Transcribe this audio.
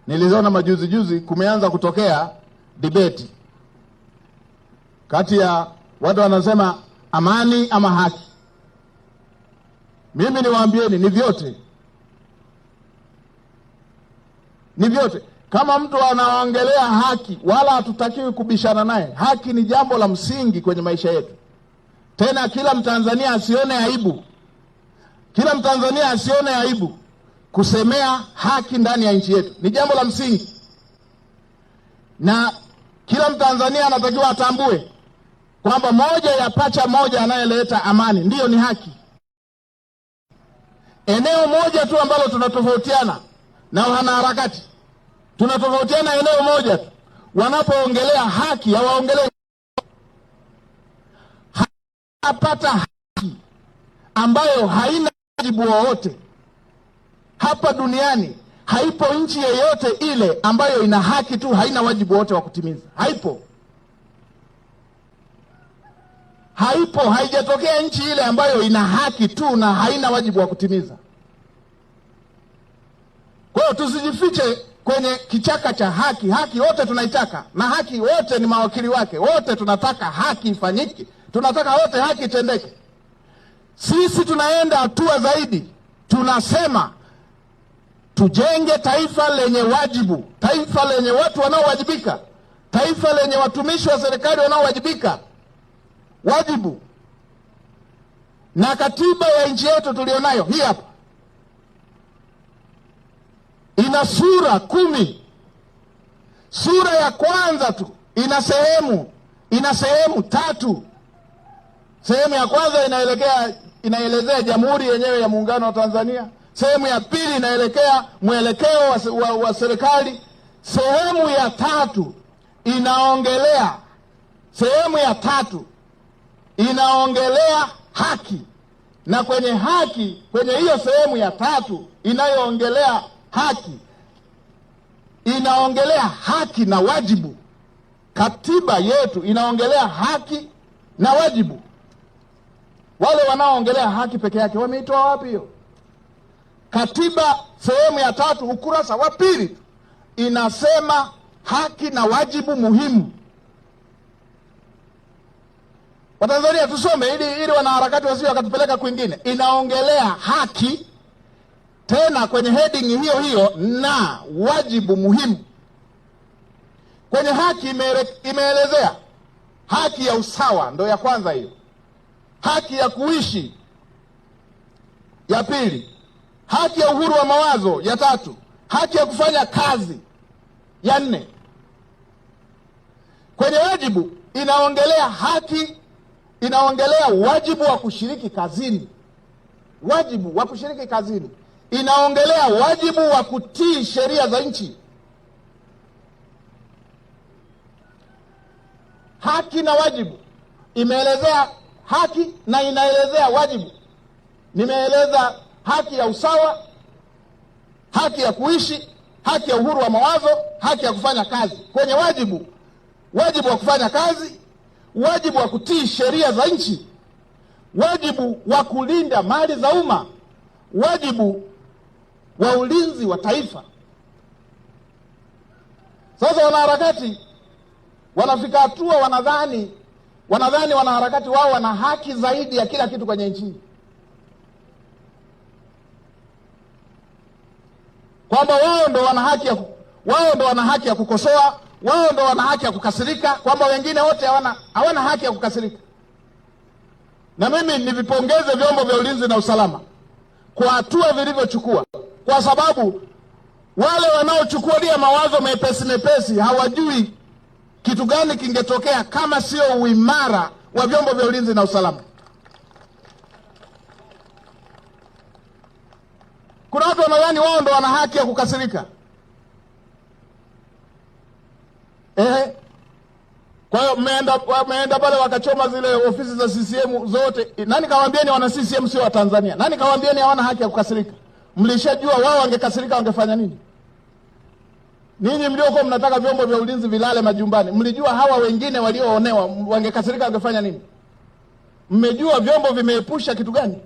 niliziona majuzi kumeanza kutokea debate kati ya watu wanasema amani ama haki. Mimi niwaambieni ni vyote. Ni vyote. Kama mtu anaongelea haki, wala hatutakiwi kubishana naye. Haki ni jambo la msingi kwenye maisha yetu. Tena kila Mtanzania asione aibu. Kila Mtanzania asione aibu kusemea haki ndani ya nchi yetu. Ni jambo la msingi. Na kila Mtanzania anatakiwa atambue kwamba moja ya pacha moja anayeleta amani ndiyo ni haki. Eneo moja tu ambalo tunatofautiana na wanaharakati, tunatofautiana eneo moja tu. Wanapoongelea haki hawaongelee hapata haki ambayo haina wajibu wowote. Hapa duniani haipo nchi yoyote ile ambayo ina haki tu haina wajibu wote wa kutimiza. Haipo. Haipo, haijatokea nchi ile ambayo ina haki tu na haina wajibu wa kutimiza. Kwa hiyo tusijifiche kwenye kichaka cha haki. Haki wote tunaitaka, na haki wote ni mawakili wake. Wote tunataka haki ifanyike. Tunataka wote haki itendeke. Sisi tunaenda hatua zaidi. Tunasema tujenge taifa lenye wajibu, taifa lenye watu wanaowajibika, taifa lenye watumishi wa serikali wanaowajibika. Wajibu. Na katiba ya nchi yetu tulionayo hii hapa ina sura 10. Sura ya kwanza tu ina sehemu 3. Sehemu ya kwanza inaelezea Jamhuri yenyewe ya Muungano wa Tanzania. Sehemu ya pili inaelekea mwelekeo wa serikali. Sehemu ya 3 inaongelea inaongelea haki. Na kwenye haki, kwenye hiyo sehemu ya 3 inayoongelea haki, inaongelea haki na wajibu. Katiba yetu inaongelea haki na wajibu. Wale wanaoongelea haki peke yake wameitoa wapi hiyo? Katiba sehemu ya 3 ukurasa wa 2 inasema haki na wajibu muhimu. Watanzania tusome ili wanaharakati wasio wakatupeleka kwingine. Inaongelea haki, tena kwenye heading hiyo na wajibu muhimu. Kwenye haki imeelezea haki ya usawa, ndo ya kwanza hiyo. Haki ya kuishi ya 2. Haki ya uhuru wa mawazo ya 3. Haki ya kufanya kazi ya 4. Kwenye wajibu inaongelea haki, inaongelea wajibu wa kushiriki kazini. Wajibu wa kushiriki kazini. Inaongelea wajibu wa kutii sheria za nchi. Haki na wajibu. Imeelezea haki na inaelezea wajibu. Nimeeleza haki ya usawa, haki ya kuishi, haki ya uhuru wa mawazo, haki ya kufanya kazi. Kwenye wajibu, wajibu wa kufanya kazi, wajibu wa kutii sheria za nchi, wajibu wa kulinda mali za umma, wajibu wa ulinzi wa taifa. Sasa wanaharakati wanafika hatua wanadhani wanaharakati wao wana haki zaidi ya kila kitu kwenye nchi, kwamba wao ndo wana haki ya kukosoa, wao ndo wana haki ya kukasirika, kwamba wengine wote hawana haki ya kukasirika. Na mimi nivipongeze vyombo vya ulinzi na usalama kwa hatua vilivyochukua, kwa sababu wale wanaochukulia mawazo mepesi hawajui kitu gani kingetokea kama sio uimara wa vyombo vya ulinzi na usalama. Kuna watu wanadhani wao ndo wana haki ya kukasirika. Kwa hiyo mmeenda pale wakachoma zile ofisi za CCM zote. Nani kawaambieni wana CCM sio wa Tanzania? Nani kawaambieni hawana haki ya kukasirika? Mlishajua wao wangekasirika wangefanya nini? Ninyi mliokuwa mnataka vyombo vya ulinzi vilale majumbani, mlijua hawa wengine walioonewa wangekasirika wangefanya nini? Mmejua vyombo vimeepusha kitu gani?